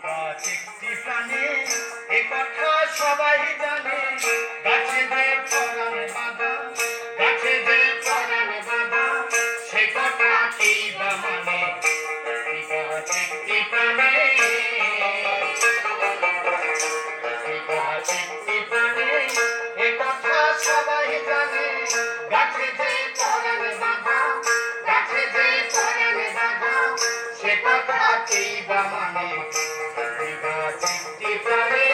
গাছ একটি প্রাণী, এ কথা সবাই জানে। গাছে যে পরাণ বাঁধা, গাছে যে পরাণ বাঁধা, সে কথা কি বা মানে? গাছ একটি প্রাণী, গাছ একটি প্রাণী, এ কথা সবাই জানে। গাছে যে পরাণ বাঁধা, গাছে যে পরাণ বাঁধা, সে কথা কি বা মানে? গাছ একটি প্রাণী,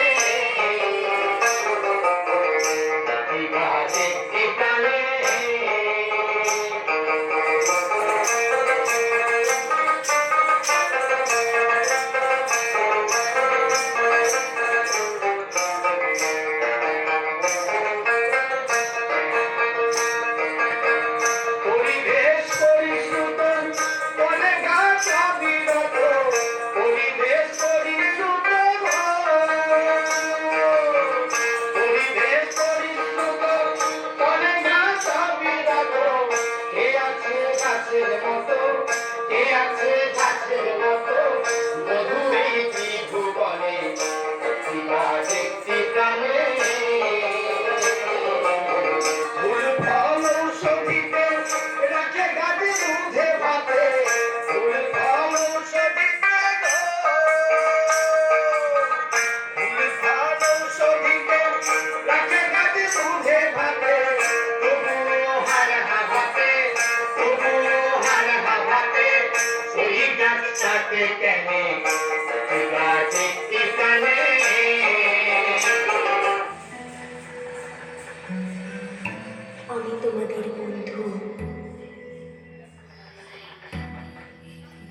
গাছ একটি প্রাণী। পরিবেশ পরিশ্রুত বনে গাছ অবিরত, পরিবেশ পরিশ্রুত, পরিবেশ পরিশ্রুত বনে গাছ অবিরত। কে আছে গাছের মতো, কে আছে গাছের মতো, মধু এই ত্রিভুবনে। গাছ একটি প্রাণী, ফুল ফল ঔষধিতে রাখে গাছে দুধে ভাতে, ফুল ফল ঔষধিতে গো, ফুল ফল ঔষধিতে রাখে গাছে দুধে ভাতে। তবুও হার হাওয়াতে, তবুও হার হাওয়াতে, সেই গাছটাকে কেনে? গাছ একটি প্রাণী। আমি তোমাদের বন্ধু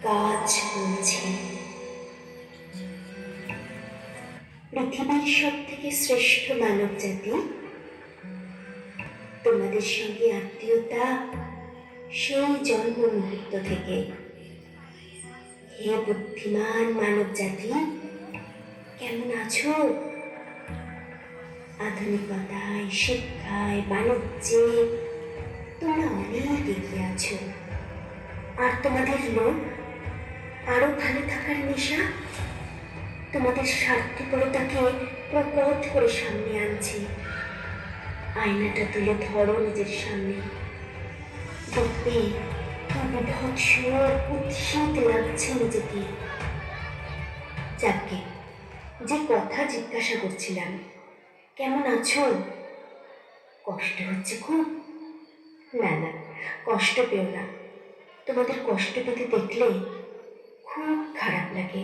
গাছ বলছি। পৃথিবীর সব থেকে শ্রেষ্ঠ মানব জাতি, তোমাদের সঙ্গে আত্মীয়তা সেই জন্ম মুহূর্ত থেকে। হে বুদ্ধিমান মানব জাতি, কেমন আছো? আধুনিকতায়, শিক্ষায়, বাণিজ্যে তোমরা অনেক এগিয়ে আছো। আর তোমাদের লোভ, আরো ভালো থাকার নেশা তোমাদের স্বার্থপরতাকে প্রকট করে সামনে আনছে। আয়নাটা তুলে ধরো নিজের সামনে, দেখবে কি বিভৎস কুৎসিত লাগছে নিজেকে। যাকে যে কথা জিজ্ঞাসা করছিলাম, কেমন আছো? কষ্ট হচ্ছে খুব? না না, কষ্ট পেও না। তোমাদের কষ্ট পেতে দেখলে খুব খারাপ লাগে।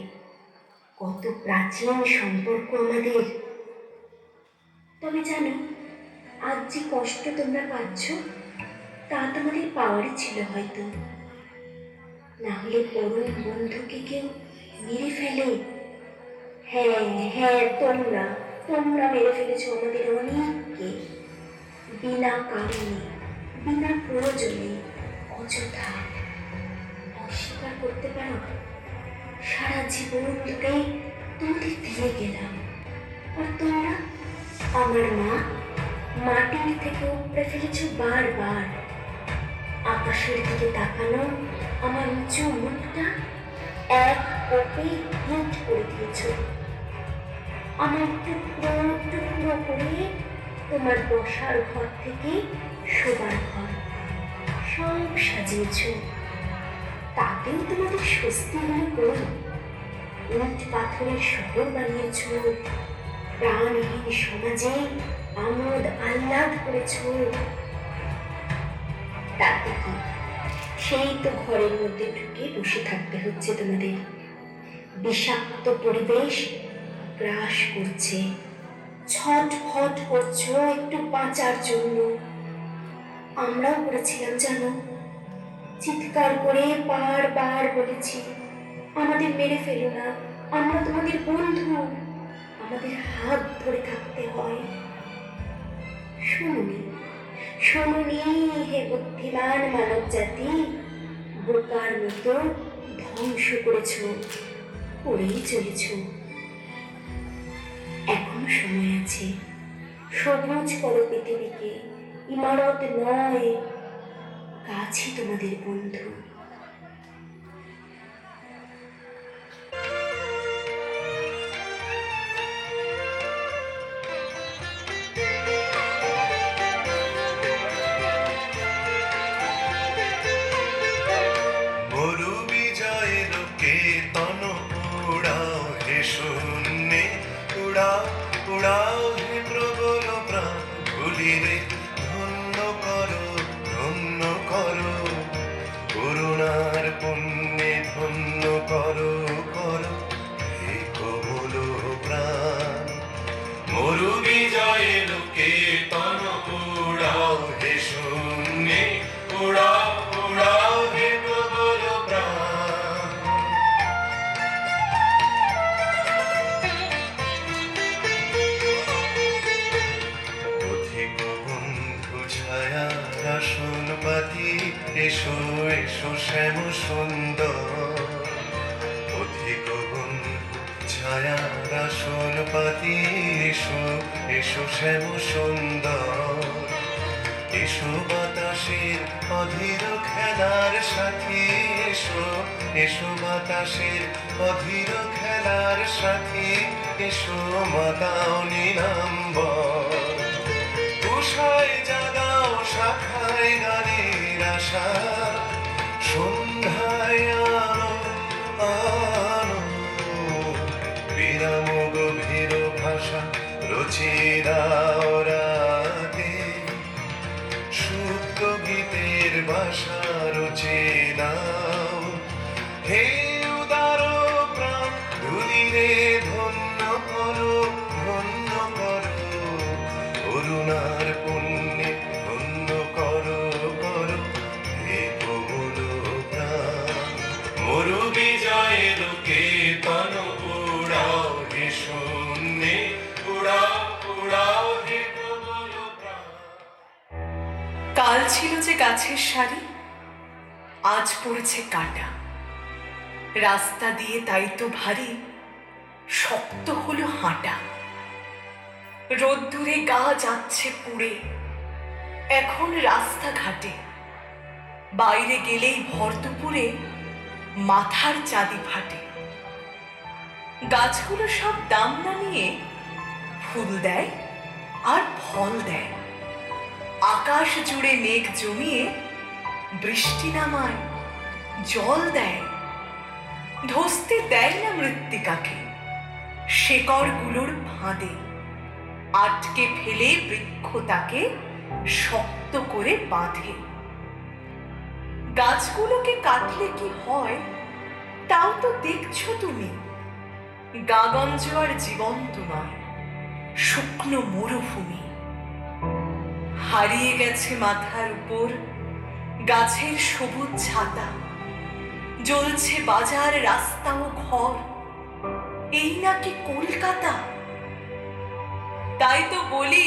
কত প্রাচীন সম্পর্ক আমাদের। তবে জানো, আজ যে কষ্ট তোমরা পাচ্ছ, তা তোমাদের পাওয়ারই ছিল হয়তো। না হলে পরম বন্ধুকে কেউ মেরে ফেলে। হ্যাঁ হ্যাঁ, তোমরা তোমরা মেরে ফেলেছো আমাদের অনেককে, বিনা কারণে, বিনা প্রয়োজনে, অযথা। অস্বীকার করতে পারো? সারা জীবন ধরে তোমাদের দিয়ে গেলাম, আর তোমরা? আমার মা মাটির থেকে উপড়ে ফেলেছো বারবার। আকাশের দিকে তাকানো আমার উঁচু মুখটা এক কোপে হিট করে দিয়েছ। আমার টুকরো টুকরো করে তোমার বসার ঘর থেকে শোবার ঘর সব সাজিয়েছ। তাতেও তোমাদের স্বস্তি মনে করো? ইট পাথরের শহর বানিয়েছ, প্রাণহীন সমাজে আমোদ আহ্লাদ করেছ। তাতে কি, সেই তো ঘরের মধ্যে ঢুকে বসে থাকতে হচ্ছে তোমাদের। বিষাক্ত পরিবেশ গ্রাস করছে, ছটফট করছো একটু বাঁচার জন্য। আমরাও করেছিলাম জানো, চিৎকার করে বারবার বলেছি, আমাদের মেরে ফেলো না, আমরা তোমাদের বন্ধু, আমাদের হাত ধরে থাকতে হয়। শুনুনি, শুনুনি হে বুদ্ধিমান মানব জাতি, বোকার মতো ধ্বংস করেছ, করেই চলেছ। এখনো সময় আছে, সবুজ করো পৃথিবীকে। ইমারত নয়, গাছই তোমাদের বন্ধু। করো করো হে কোমল প্রাণ। মরু বিজয়ে লোকে তন উড়াও হে শূন্যে, উড়াও উড়াও হে প্রবল প্রাণ। পথিক বন্ধু ছায়া আসন পাতি, এসো এসো শ্যাম সুন্দর। পথিক বন্ধু ছায়া আসন পাতি, এসো এসো শ্যাম সুন্দর। এসো বাতাসের অধীর খেলার সাথী, এসো এসো বাতাসের অধীর খেলার সাথী। এসো মাতাও নীলাম্বর, উষায় জাগাও শাখায় গানের আশা। সন্ধ্যায় আলো আলো বিরাম গভীর ভাষা রচিয়ে দাও রাতে। সুপ্ত গীতের বাসা রচিয়ে দাও হে উদার প্রাণ। দুদিনে ধন্য করো ধন্য করো, করুণার পুণ্যে ধন্য করো করো হে কোমল প্রাণ। মরু বিজয়ে লোকে তন উড়াও হে শূন্যে, উড়াও উড়াও হে কোমল প্রাণ। কাল ছিল যে গাছের সারি, আজ পড়েছে কাটা। রাস্তা দিয়ে তাই তো ভারী শক্ত হলো হাঁটা। রোদ্দুরে গা যাচ্ছে পুড়ে এখন রাস্তাঘাটে। বাইরে গেলেই ভর দুপুরে মাথার চাঁদি ফাটে। গাছগুলো সব দাম না নিয়ে ফুল দেয় আর ফল দেয়। আকাশ জুড়ে মেঘ জমিয়ে বৃষ্টি নামায়, জল দেয়। ধসতে দেয় না মৃত্তিকাকে শেকড়গুলোর ফাঁদে। আটকে ফেলে বৃক্ষ তাকে শক্ত করে বাঁধে। গাছগুলোকে কাটলে কি হয় তাও তো দেখছো তুমি। গাগঞ্জ আর জীবন্ত নয়, শুকনো মরুভূমি। হারিয়ে গেছে মাথার উপর গাছের সবুজ ছাতা। জ্বলছে বাজার রাস্তা ও ঘর, এই নাকি কলকাতা। তাই তো বলি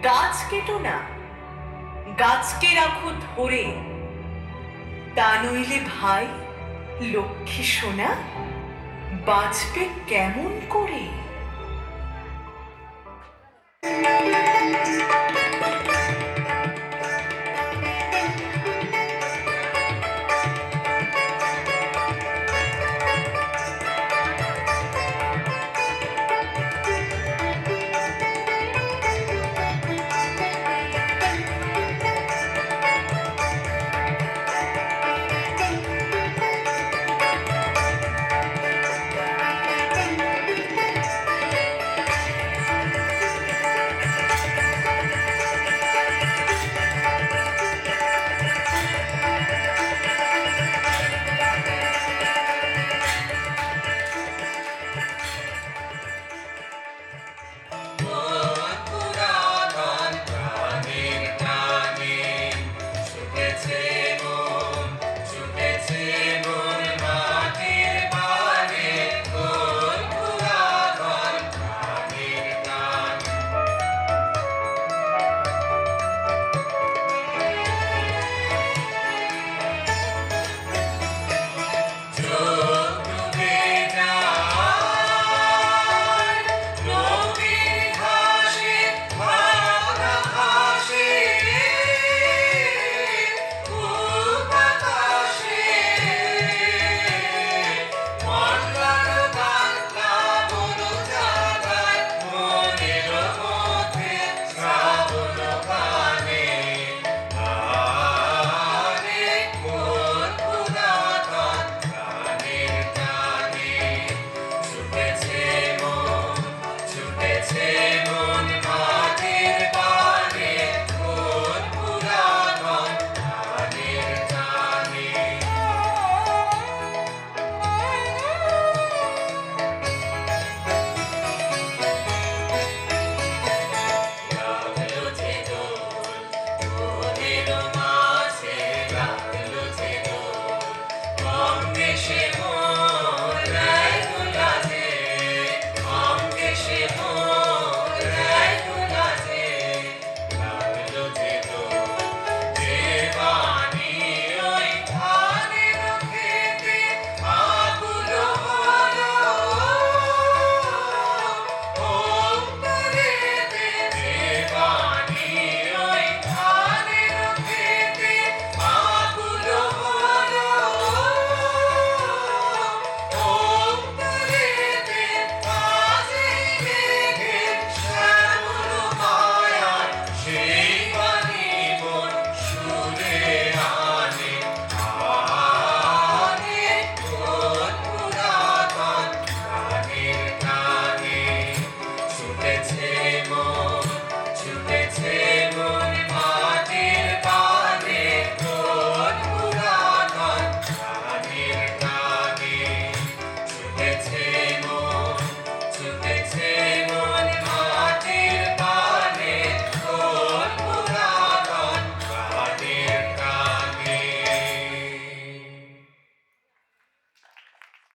গাছ কেটো না, গাছকে রাখো ধরে। তা নইলে ভাই লক্ষ্মী সোনা বাঁচবে কেমন করে।